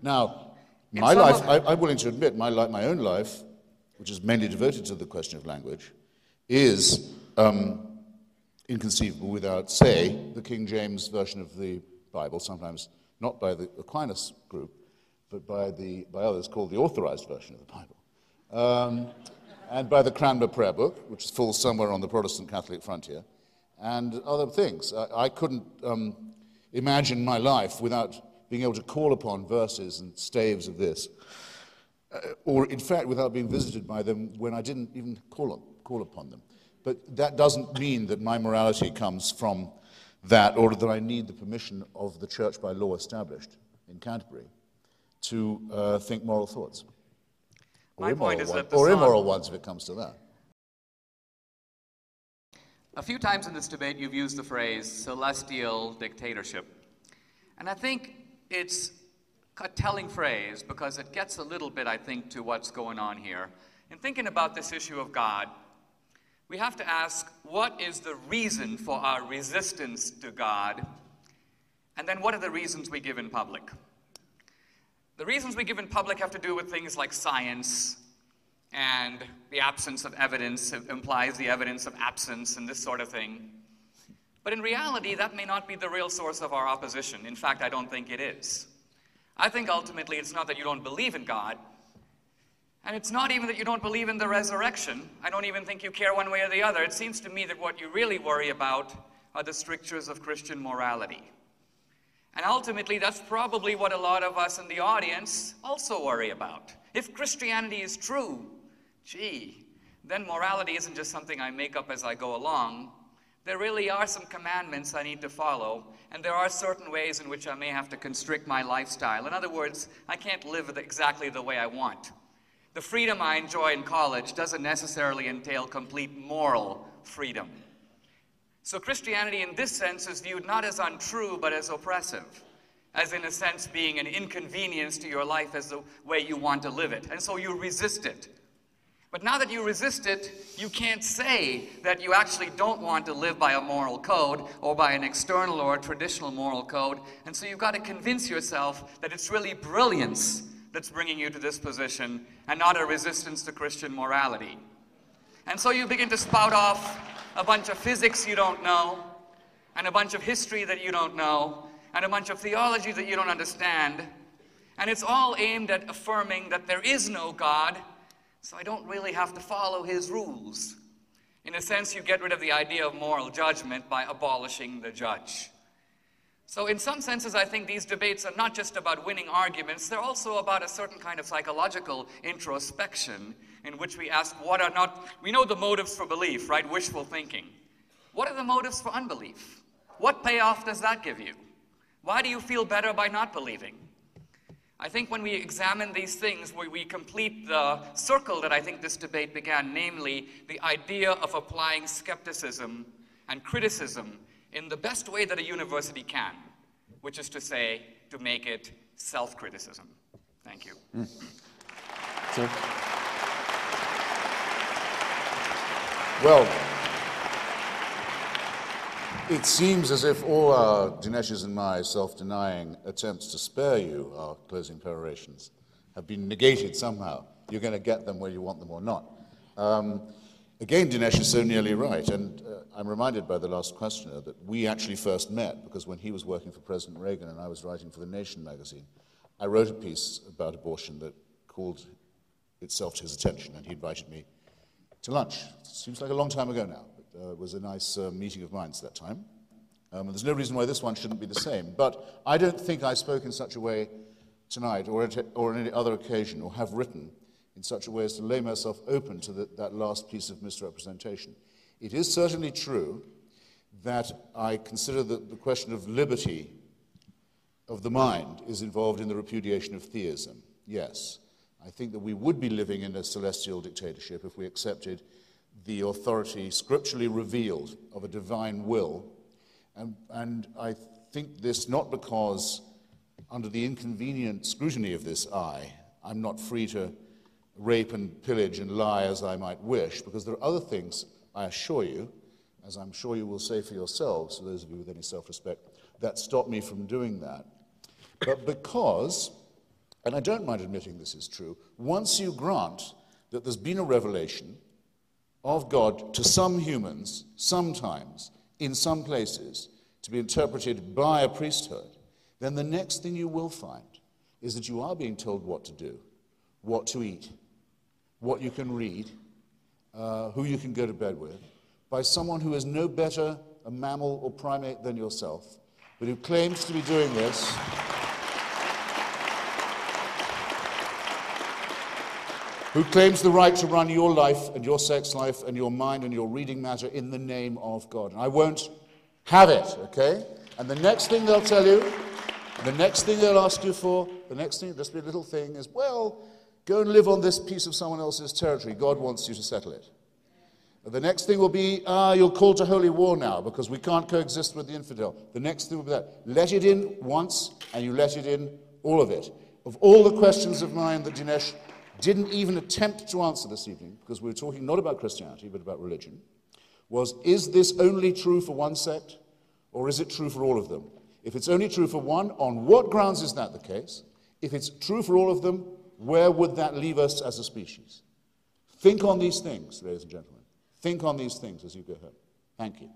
Now, my life, I'm willing to admit, my own life, which is mainly devoted to the question of language, is inconceivable without, say, the King James version of the Bible, sometimes not by the Aquinas group, but by others called the Authorized version of the Bible, and by the Cranmer Prayer Book, which falls somewhere on the Protestant-Catholic frontier, and other things. I couldn't imagine my life without being able to call upon verses and staves of this, or in fact without being visited by them when I didn't even call upon them. But that doesn't mean that my morality comes from that, or that I need the permission of the church by law established in Canterbury to think moral thoughts. My point is that or immoral ones, if it comes to that. A few times in this debate you've used the phrase celestial dictatorship. And I think it's a telling phrase because it gets a little bit, I think, to what's going on here. In thinking about this issue of God, we have to ask, what is the reason for our resistance to God? And then what are the reasons we give in public? The reasons we give in public have to do with things like science, and the absence of evidence implies the evidence of absence and this sort of thing. But in reality, that may not be the real source of our opposition. In fact, I don't think it is. I think ultimately it's not that you don't believe in God, and it's not even that you don't believe in the resurrection. I don't even think you care one way or the other. It seems to me that what you really worry about are the strictures of Christian morality. And ultimately, that's probably what a lot of us in the audience also worry about. If Christianity is true, then morality isn't just something I make up as I go along. There really are some commandments I need to follow, and there are certain ways in which I may have to constrict my lifestyle. In other words, I can't live exactly the way I want. The freedom I enjoy in college doesn't necessarily entail complete moral freedom. So Christianity in this sense is viewed not as untrue, but as oppressive, as in a sense being an inconvenience to your life as the way you want to live it. And so you resist it. But now that you resist it, you can't say that you actually don't want to live by a moral code or by an external or a traditional moral code. And so you've got to convince yourself that it's really brilliance that's bringing you to this position and not a resistance to Christian morality. And so you begin to spout off a bunch of physics you don't know, and a bunch of history that you don't know, and a bunch of theology that you don't understand. And it's all aimed at affirming that there is no God, so I don't really have to follow his rules. In a sense, you get rid of the idea of moral judgment by abolishing the judge. So in some senses, I think these debates are not just about winning arguments, they're also about a certain kind of psychological introspection in which we ask we know the motives for belief, right? Wishful thinking. What are the motives for unbelief? What payoff does that give you? Why do you feel better by not believing? I think when we examine these things, we complete the circle that I think this debate began, namely the idea of applying skepticism and criticism in the best way that a university can, which is to say, to make it self-criticism. Thank you. Well, it seems as if all our, Dinesh's and my, self-denying attempts to spare you our closing perorations have been negated somehow. You're going to get them whether you want them or not. Again, Dinesh is so nearly right, and I'm reminded by the last questioner that we actually first met because when he was working for President Reagan and I was writing for The Nation magazine, I wrote a piece about abortion that called itself to his attention, and he invited me to lunch. Seems like a long time ago now, but it was a nice meeting of minds that time. There's no reason why this one shouldn't be the same, but I don't think I spoke in such a way tonight or on any other occasion or have written in such a way as to lay myself open to that last piece of misrepresentation. It is certainly true that I consider that the question of liberty of the mind is involved in the repudiation of theism. Yes, I think that we would be living in a celestial dictatorship if we accepted the authority scripturally revealed of a divine will. And I think this not because under the inconvenient scrutiny of this eye, I'm not free to rape and pillage and lie as I might wish, because there are other things, I assure you, as I'm sure you will say for yourselves, for those of you with any self-respect, that stopped me from doing that. But because, and I don't mind admitting this is true, once you grant that there's been a revelation of God to some humans, sometimes, in some places, to be interpreted by a priesthood, then the next thing you will find is that you are being told what to do, what to eat, what you can read, who you can go to bed with, by someone who is no better a mammal or primate than yourself, but who claims to be doing this who claims the right to run your life and your sex life and your mind and your reading matter in the name of God. And I won't have it, okay? And the next thing they'll tell you, the next thing they'll ask you for, the next thing, just be a little thing, is, well, go and live on this piece of someone else's territory. God wants you to settle it. The next thing will be, you're called to holy war now because we can't coexist with the infidel. The next thing will be that. Let it in once, and you let it in, all of it. Of all the questions of mine that Dinesh didn't even attempt to answer this evening, because we were talking not about Christianity, but about religion, was, is this only true for one sect, or is it true for all of them? If it's only true for one, on what grounds is that the case? If it's true for all of them, where would that leave us as a species? Think on these things, ladies and gentlemen. Think on these things as you go home. Thank you.